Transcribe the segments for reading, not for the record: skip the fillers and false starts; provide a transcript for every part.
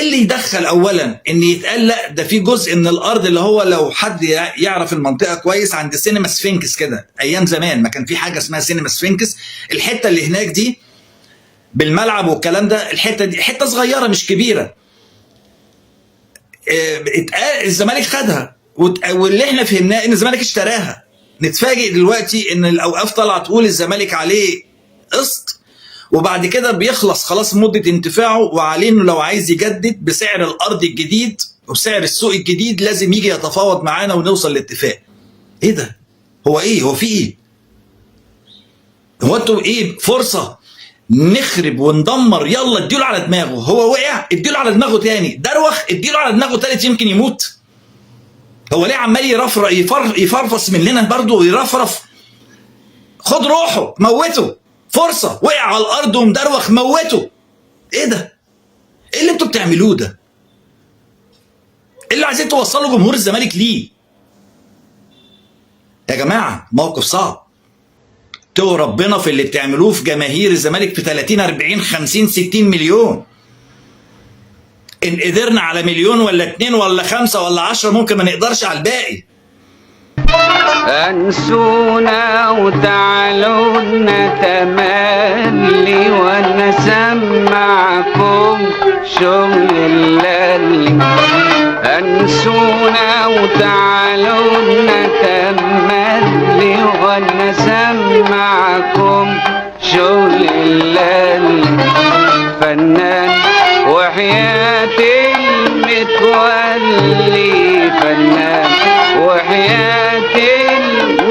اللي يدخل اولا ان يتقال لا ده في جزء من الارض اللي هو لو حد يعرف المنطقه كويس عند سينما سفينكس كده ايام زمان ما كان في حاجه اسمها سينما سفينكس، الحته اللي هناك دي بالملعب والكلام ده، الحته دي حته صغيره مش كبيره، الزمالك خدها واللي احنا فهمناه ان الزمالك اشتراها. نتفاجئ دلوقتي ان الاوقاف طالعه تقول الزمالك عليه قسط، وبعد كده بيخلص خلاص مده انتفاعه وعليه انه لو عايز يجدد بسعر الارض الجديد وبسعر السوق الجديد لازم يجي يتفاوض معانا ونوصل لاتفاق. ايه ده؟ هو ايه؟ هو في ايه؟ هو انتوا ايه؟ فرصه نخرب وندمر، يلا اديله على دماغه. هو وقع اديله على دماغه تاني، دروخ اديله على دماغه تالت يمكن يموت. هو ليه عمال يفرفص مننا برضه ويرفرف؟ خد روحه موته، فرصه وقع على الارض ومدروخ موته. ايه ده؟ ايه اللي انتوا بتعملوه ده؟ ايه اللي عايزين توصلوا جمهور الزمالك ليه؟ يا جماعه موقف صعب. اتقوا ربنا في اللي بتعملوه في جماهير الزمالك في 30 40 50 60 مليون. ان قدرنا على مليون ولا 2 ولا 5 ولا 10 ممكن ما نقدرش على الباقي. انسونا وتعالوا نتملي ونسمعكم شغل الليل. انسونا وتعالوا نتملي ونسمعكم شغل الليل. فنان وحياة المتولي، فنان وحياة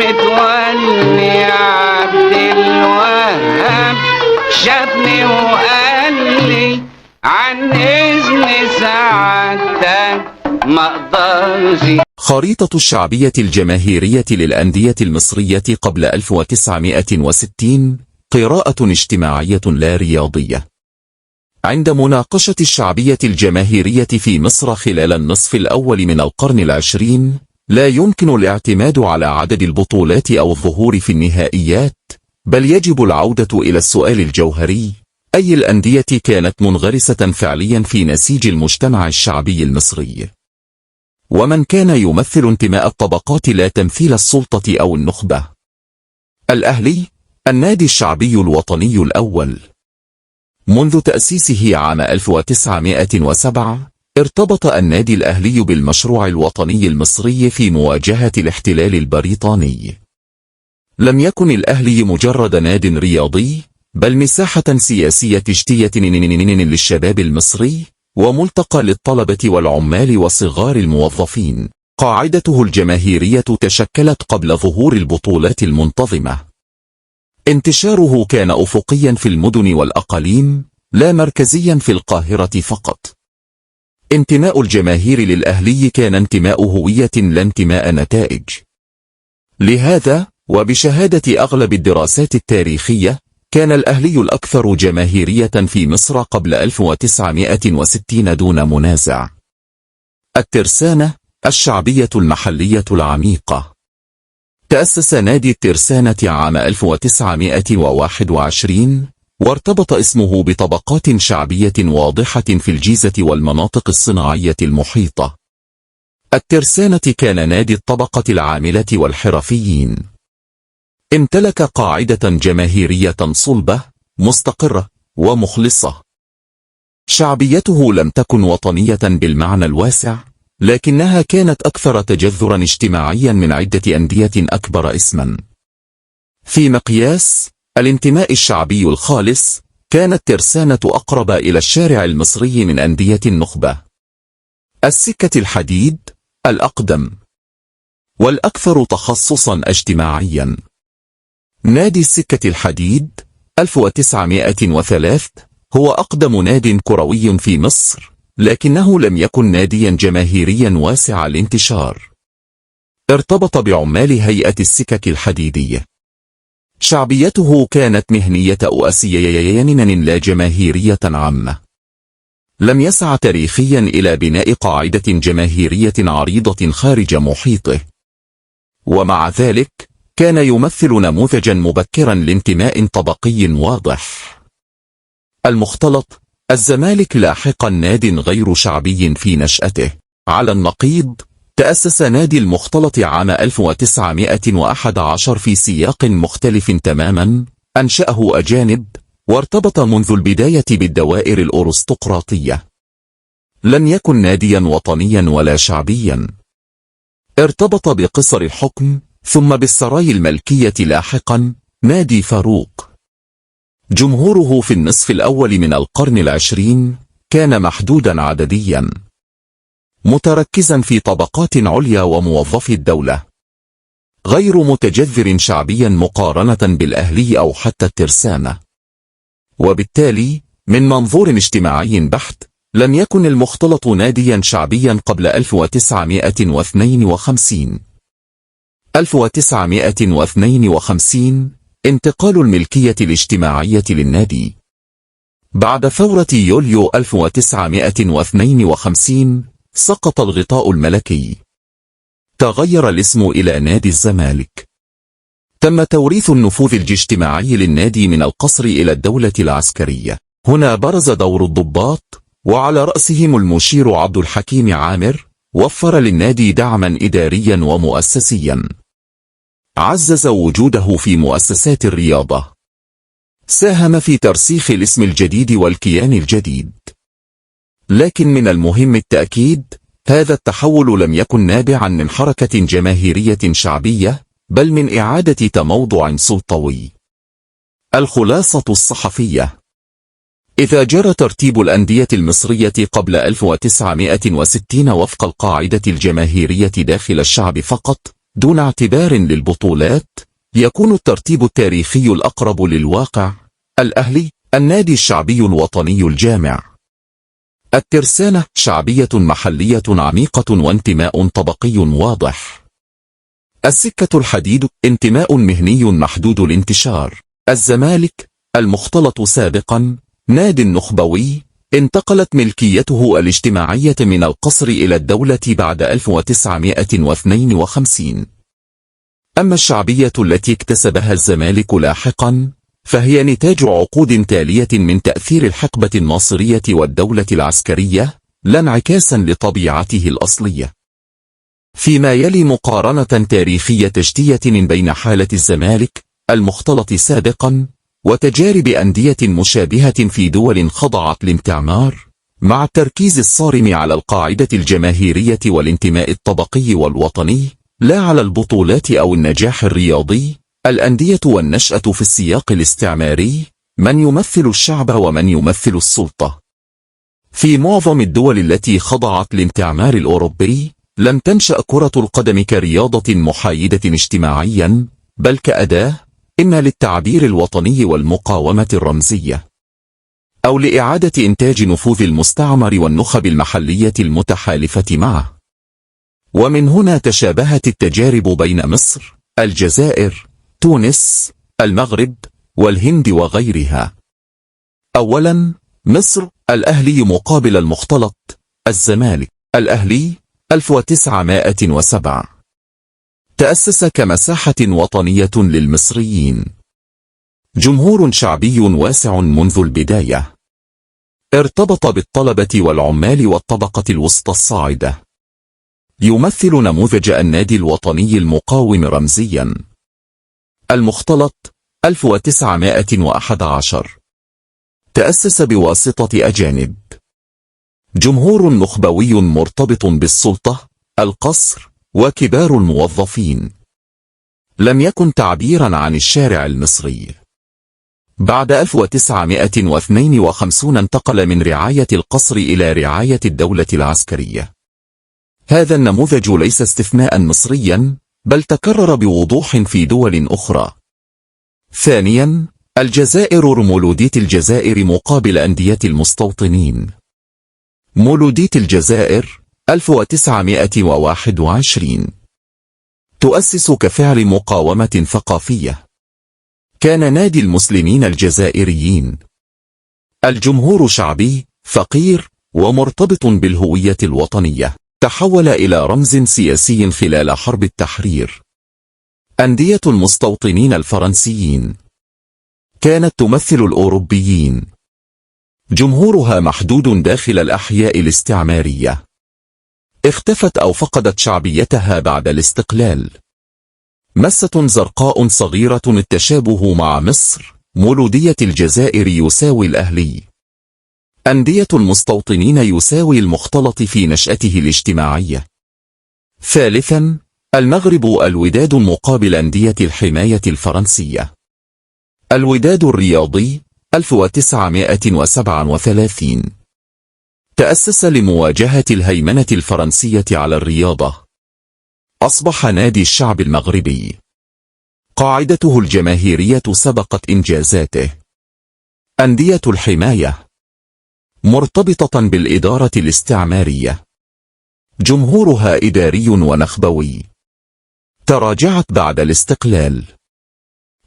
المتولي عبد الوهاب شافني وقال لي عن إذن سعادتك ما اقدرش. خريطة الشعبية الجماهيرية للأندية المصرية قبل 1960، قراءة اجتماعية لا رياضية. عند مناقشة الشعبية الجماهيرية في مصر خلال النصف الأول من القرن العشرين، لا يمكن الاعتماد على عدد البطولات أو الظهور في النهائيات، بل يجب العودة إلى السؤال الجوهري: أي الأندية كانت منغرسة فعليا في نسيج المجتمع الشعبي المصري؟ ومن كان يمثل انتماء الطبقات لا تمثيل السلطة أو النخبة؟ الأهلي، النادي الشعبي الوطني الأول. منذ تأسيسه عام 1907 ارتبط النادي الأهلي بالمشروع الوطني المصري في مواجهة الاحتلال البريطاني. لم يكن الأهلي مجرد ناد رياضي، بل مساحة سياسية تشتية للشباب المصري، وملتقى للطلبة والعمال وصغار الموظفين. قاعدته الجماهيرية تشكلت قبل ظهور البطولات المنتظمة. انتشاره كان أفقيا في المدن والأقاليم، لا مركزيا في القاهرة فقط. انتماء الجماهير للأهلي كان انتماء هوية لا انتماء نتائج. لهذا، وبشهادة أغلب الدراسات التاريخية، كان الأهلي الأكثر جماهيرية في مصر قبل 1960 دون منازع. الترسانة، الشعبية المحلية العميقة. تأسس نادي الترسانة عام 1921، وارتبط اسمه بطبقات شعبية واضحة في الجيزة والمناطق الصناعية المحيطة. الترسانة كان نادي الطبقة العاملة والحرفيين. امتلك قاعدة جماهيرية صلبة، مستقرة، ومخلصة. شعبيته لم تكن وطنية بالمعنى الواسع، لكنها كانت أكثر تجذرا اجتماعيا من عدة أندية أكبر اسما. في مقياس الانتماء الشعبي الخالص، كانت ترسانة أقرب إلى الشارع المصري من أندية النخبة. السكة الحديد، الأقدم والأكثر تخصصا اجتماعيا. نادي السكة الحديد 1903 هو أقدم ناد كروي في مصر، لكنه لم يكن ناديا جماهيريا واسع الانتشار. ارتبط بعمال هيئة السكك الحديدية. شعبيته كانت مهنية أساسية لا جماهيرية عامة. لم يسع تاريخيا إلى بناء قاعدة جماهيرية عريضة خارج محيطه، ومع ذلك كان يمثل نموذجا مبكرا لانتماء طبقي واضح. المختلط، الزمالك لاحقا ناد غير شعبي في نشأته. على النقيض، تأسس نادي المختلط عام 1911 في سياق مختلف تماما، أنشأه أجانب، وارتبط منذ البداية بالدوائر الأرستقراطية. لم يكن ناديا وطنيا ولا شعبيا. ارتبط بقصر الحكم ثم بالسراي الملكية لاحقا، نادي فاروق. جمهوره في النصف الأول من القرن العشرين كان محدودا عدديا، متركزا في طبقات عليا وموظفي الدولة، غير متجذر شعبيا مقارنة بالأهلي أو حتى الترسانة. وبالتالي من منظور اجتماعي بحت لم يكن المختلط ناديا شعبيا قبل 1952. 1952 انتقال الملكية الاجتماعية للنادي. بعد ثورة يوليو 1952 سقط الغطاء الملكي. تغير الاسم إلى نادي الزمالك. تم توريث النفوذ الاجتماعي للنادي من القصر إلى الدولة العسكرية. هنا برز دور الضباط، وعلى رأسهم المشير عبد الحكيم عامر، وفر للنادي دعما إداريا ومؤسسيا. عزز وجوده في مؤسسات الرياضة. ساهم في ترسيخ الاسم الجديد والكيان الجديد. لكن من المهم التأكيد، هذا التحول لم يكن نابعا من حركة جماهيرية شعبية، بل من إعادة تموضع سلطوي. الخلاصة الصحفية: إذا جرى ترتيب الأندية المصرية قبل 1960 وفق القاعدة الجماهيرية داخل الشعب فقط، دون اعتبار للبطولات، يكون الترتيب التاريخي الأقرب للواقع: الأهلي النادي الشعبي الوطني الجامع، الترسانة شعبية محلية عميقة وانتماء طبقي واضح، السكة الحديد انتماء مهني محدود الانتشار، الزمالك المختلط سابقا ناد نخبوي، انتقلت ملكيته الاجتماعية من القصر إلى الدولة بعد 1952. أما الشعبية التي اكتسبها الزمالك لاحقا، فهي نتاج عقود تالية من تأثير الحقبة الناصرية والدولة العسكرية، لا انعكاسا لطبيعته الأصلية. فيما يلي مقارنة تاريخية جدية من بين حالة الزمالك المختلط سابقا وتجارب أندية مشابهة في دول خضعت للاستعمار، مع التركيز الصارم على القاعدة الجماهيرية والانتماء الطبقي والوطني، لا على البطولات أو النجاح الرياضي. الأندية والنشأة في السياق الاستعماري، من يمثل الشعب ومن يمثل السلطة. في معظم الدول التي خضعت للاستعمار الأوروبي، لم تنشأ كرة القدم كرياضة محايدة اجتماعيا، بل كأداة إما للتعبير الوطني والمقاومة الرمزية، أو لإعادة إنتاج نفوذ المستعمر والنخب المحلية المتحالفة معه. ومن هنا تشابهت التجارب بين مصر، الجزائر، تونس، المغرب، والهند وغيرها. أولا، مصر الأهلي مقابل المختلط، الزمالك. الأهلي 1907 تأسس كمساحة وطنية للمصريين. جمهور شعبي واسع منذ البداية. ارتبط بالطلبة والعمال والطبقة الوسطى الصاعدة. يمثل نموذج النادي الوطني المقاوم رمزيا. المختلط 1911 تأسس بواسطة أجانب. جمهور نخبوي مرتبط بالسلطة، القصر، وكبار الموظفين. لم يكن تعبيرا عن الشارع المصري. بعد 1952 انتقل من رعاية القصر إلى رعاية الدولة العسكرية. هذا النموذج ليس استثناء مصريا، بل تكرر بوضوح في دول أخرى. ثانيا، الجزائر مولودية الجزائر مقابل أندية المستوطنين. مولودية الجزائر 1921 تؤسس كفعل مقاومة ثقافية. كان نادي المسلمين الجزائريين. الجمهور شعبي، فقير، ومرتبط بالهوية الوطنية. تحول إلى رمز سياسي خلال حرب التحرير. أندية المستوطنين الفرنسيين كانت تمثل الأوروبيين. جمهورها محدود داخل الأحياء الاستعمارية. اختفت أو فقدت شعبيتها بعد الاستقلال. مسة زرقاء صغيرة التشابه مع مصر، مولودية الجزائر يساوي الأهلي. أندية المستوطنين يساوي المختلط في نشأته الاجتماعية. ثالثا، المغرب الوداد مقابل أندية الحماية الفرنسية. الوداد الرياضي 1937 تأسس لمواجهة الهيمنة الفرنسية على الرياضة. أصبح نادي الشعب المغربي. قاعدته الجماهيرية سبقت إنجازاته. أندية الحماية مرتبطة بالإدارة الاستعمارية. جمهورها إداري ونخبوي. تراجعت بعد الاستقلال.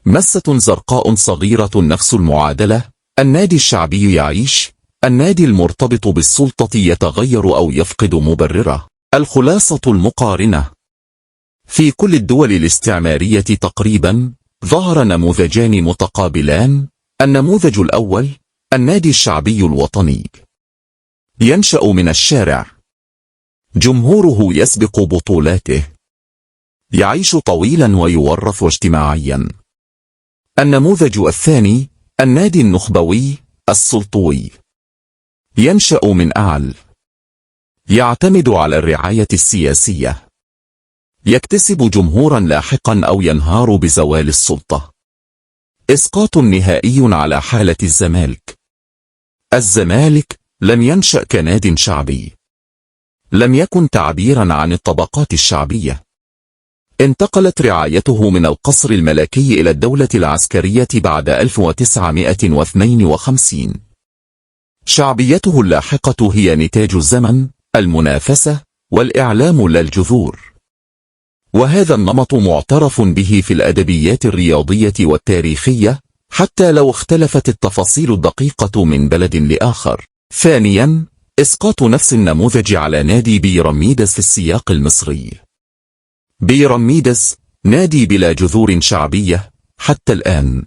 مسة زرقاء صغيرة نفس المعادلة. النادي الشعبي يعيش، النادي المرتبط بالسلطة يتغير أو يفقد مبرره. الخلاصة المقارنة: في كل الدول الاستعمارية تقريبا ظهر نموذجان متقابلان. النموذج الأول النادي الشعبي الوطني، ينشأ من الشارع، جمهوره يسبق بطولاته، يعيش طويلا ويورث اجتماعيا. النموذج الثاني النادي النخبوي السلطوي، ينشأ من أعلى، يعتمد على الرعاية السياسية، يكتسب جمهورا لاحقا أو ينهار بزوال السلطة. إسقاط نهائي على حالة الزمالك. الزمالك لم ينشأ كناد شعبي، لم يكن تعبيرا عن الطبقات الشعبية. انتقلت رعايته من القصر الملكي إلى الدولة العسكرية بعد 1952. شعبيته اللاحقة هي نتاج الزمن، المنافسة، والإعلام لا الجذور. وهذا النمط معترف به في الأدبيات الرياضية والتاريخية، حتى لو اختلفت التفاصيل الدقيقة من بلد لآخر. ثانيا، إسقاط نفس النموذج على نادي بيراميدس في السياق المصري. بيراميدس نادي بلا جذور شعبية حتى الآن.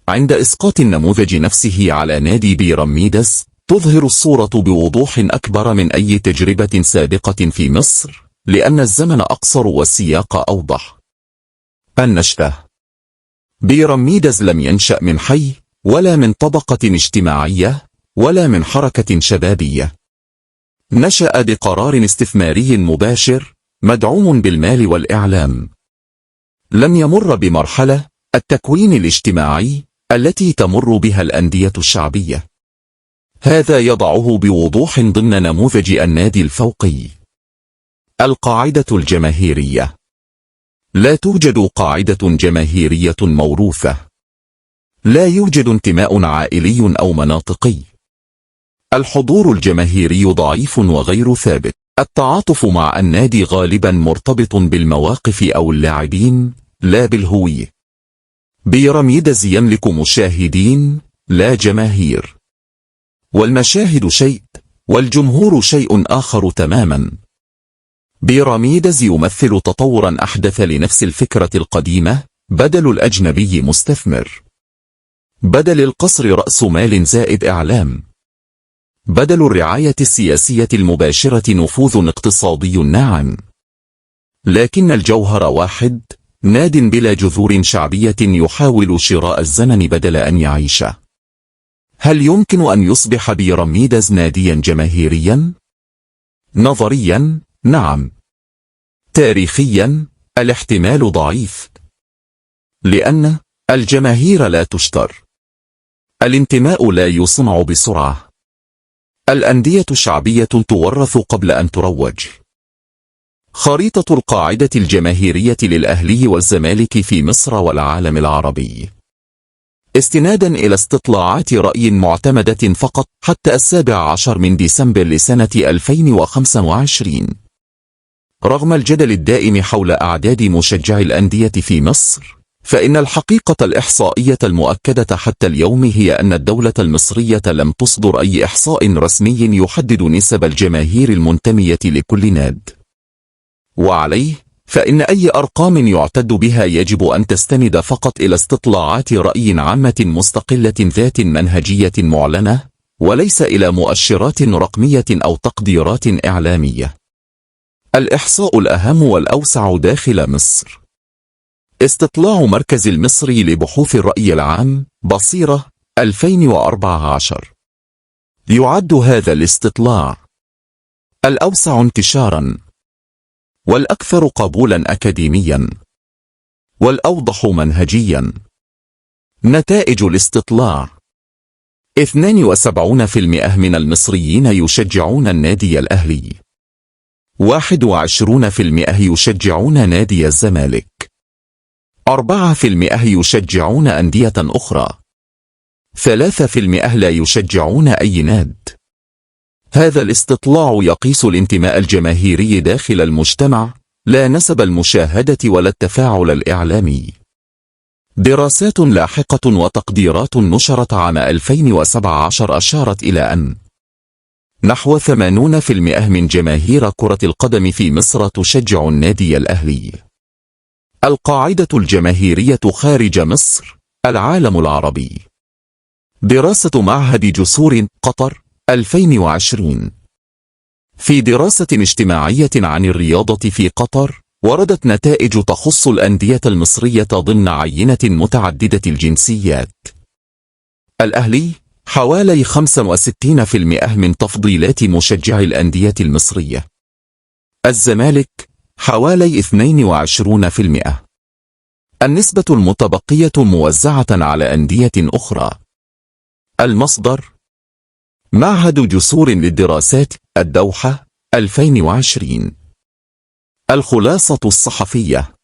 عند إسقاط النموذج نفسه على نادي بيراميدس تظهر الصورة بوضوح أكبر من أي تجربة سابقة في مصر، لأن الزمن أقصر والسياق أوضح. النشأة: بيراميدس لم ينشأ من حي، ولا من طبقة اجتماعية، ولا من حركة شبابية. نشأ بقرار استثماري مباشر مدعوم بالمال والإعلام. لم يمر بمرحلة التكوين الاجتماعي التي تمر بها الأندية الشعبية. هذا يضعه بوضوح ضمن نموذج النادي الفوقي. القاعدة الجماهيرية: لا توجد قاعدة جماهيرية موروثة. لا يوجد انتماء عائلي أو مناطقي. الحضور الجماهيري ضعيف وغير ثابت. التعاطف مع النادي غالبا مرتبط بالمواقف أو اللاعبين، لا بالهوية. بيراميدس يملك مشاهدين لا جماهير. والمشاهد شيء، والجمهور شيء آخر تماما. بيراميدس يمثل تطورا أحدث لنفس الفكرة القديمة. بدل الأجنبي مستثمر. بدل القصر رأس مال زائد إعلام. بدل الرعاية السياسية المباشرة نفوذ اقتصادي ناعم. لكن الجوهر واحد: ناد بلا جذور شعبية يحاول شراء الزمن بدل أن يعيش. هل يمكن أن يصبح بيراميدس ناديا جماهيريا؟ نظريا نعم. تاريخيا الاحتمال ضعيف، لأن الجماهير لا تشتر. الانتماء لا يصنع بسرعة. الأندية الشعبية تورث قبل أن تروج. خريطة القاعدة الجماهيرية للأهلي والزمالك في مصر والعالم العربي. استنادا إلى استطلاعات رأي معتمدة فقط حتى 17 من ديسمبر لسنة 2025. رغم الجدل الدائم حول أعداد مشجعي الأندية في مصر، فإن الحقيقة الإحصائية المؤكدة حتى اليوم هي أن الدولة المصرية لم تصدر أي إحصاء رسمي يحدد نسب الجماهير المنتمية لكل ناد. وعليه فإن أي أرقام يعتد بها يجب أن تستند فقط إلى استطلاعات رأي عامة مستقلة ذات منهجية معلنة، وليس إلى مؤشرات رقمية أو تقديرات إعلامية. الإحصاء الأهم والأوسع داخل مصر. استطلاع مركز المصري لبحوث الرأي العام بصيرة 2014. يعد هذا الاستطلاع الأوسع انتشاراً، والأكثر قبولاً أكاديمياً، والأوضح منهجياً. نتائج الاستطلاع: 72% من المصريين يشجعون النادي الأهلي، 21% يشجعون نادي الزمالك، 4% يشجعون أندية أخرى، 3% لا يشجعون أي ناد. هذا الاستطلاع يقيس الانتماء الجماهيري داخل المجتمع، لا نسب المشاهدة ولا التفاعل الإعلامي. دراسات لاحقة وتقديرات نشرت عام 2017 أشارت إلى أن نحو 80% من جماهير كرة القدم في مصر تشجع النادي الأهلي. القاعدة الجماهيرية خارج مصر، العالم العربي. دراسة معهد جسور قطر 2020. في دراسة اجتماعية عن الرياضة في قطر، وردت نتائج تخص الأندية المصرية ضمن عينة متعددة الجنسيات. الأهلي حوالي 65% من تفضيلات مشجعي الأندية المصرية. الزمالك حوالي 22%. النسبة المتبقية موزعة على أندية أخرى. المصدر: معهد جسور للدراسات، الدوحة 2020. الخلاصة الصحفية: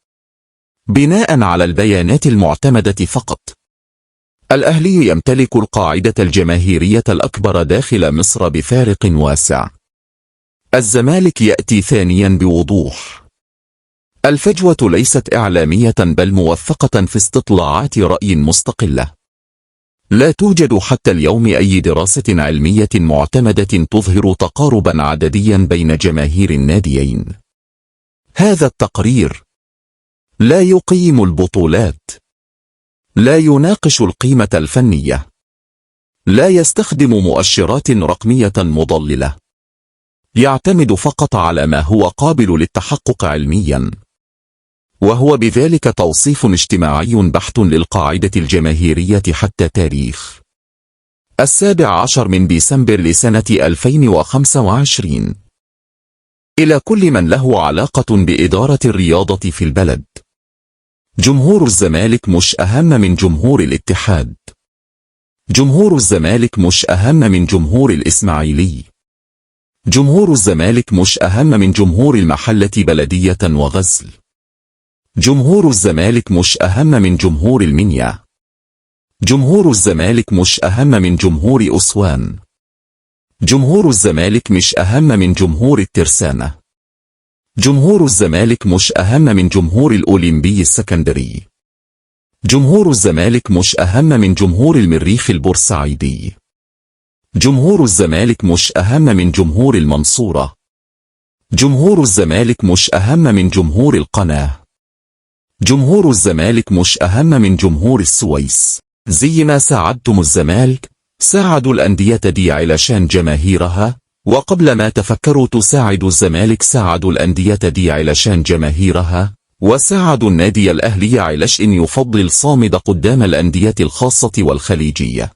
بناء على البيانات المعتمدة فقط، الأهلي يمتلك القاعدة الجماهيرية الأكبر داخل مصر بفارق واسع. الزمالك يأتي ثانيا بوضوح. الفجوة ليست إعلامية بل موثقة في استطلاعات رأي مستقلة. لا توجد حتى اليوم أي دراسة علمية معتمدة تظهر تقاربا عدديا بين جماهير الناديين. هذا التقرير لا يقيم البطولات، لا يناقش القيمة الفنية، لا يستخدم مؤشرات رقمية مضللة، يعتمد فقط على ما هو قابل للتحقق علميا، وهو بذلك توصيف اجتماعي بحت للقاعدة الجماهيرية حتى تاريخ 17 من ديسمبر لسنة 2025. إلى كل من له علاقة بإدارة الرياضة في البلد: جمهور الزمالك مش أهم من جمهور الاتحاد. جمهور الزمالك مش أهم من جمهور الإسماعيلي. جمهور الزمالك مش أهم من جمهور المحلة بلدية وغزل. جمهور الزمالك مش أهم من جمهور المنيا. جمهور الزمالك مش أهم من جمهور أسوان. جمهور الزمالك مش أهم من جمهور الترسانة. جمهور الزمالك مش أهم من جمهور الأولمبي السكندري. جمهور الزمالك مش أهم من جمهور المريخ البورسعيدي. جمهور الزمالك مش أهم من جمهور المنصورة. جمهور الزمالك مش أهم من جمهور القناة. جمهور الزمالك مش أهم من جمهور السويس. زي ما ساعدتم الزمالك، ساعدوا الأندية دي علشان جماهيرها، وقبل ما تفكروا تساعدوا الزمالك ساعدوا الأندية دي علشان جماهيرها، وساعدوا النادي الأهلي علشان يفضل صامد قدام الأندية الخاصة والخليجية.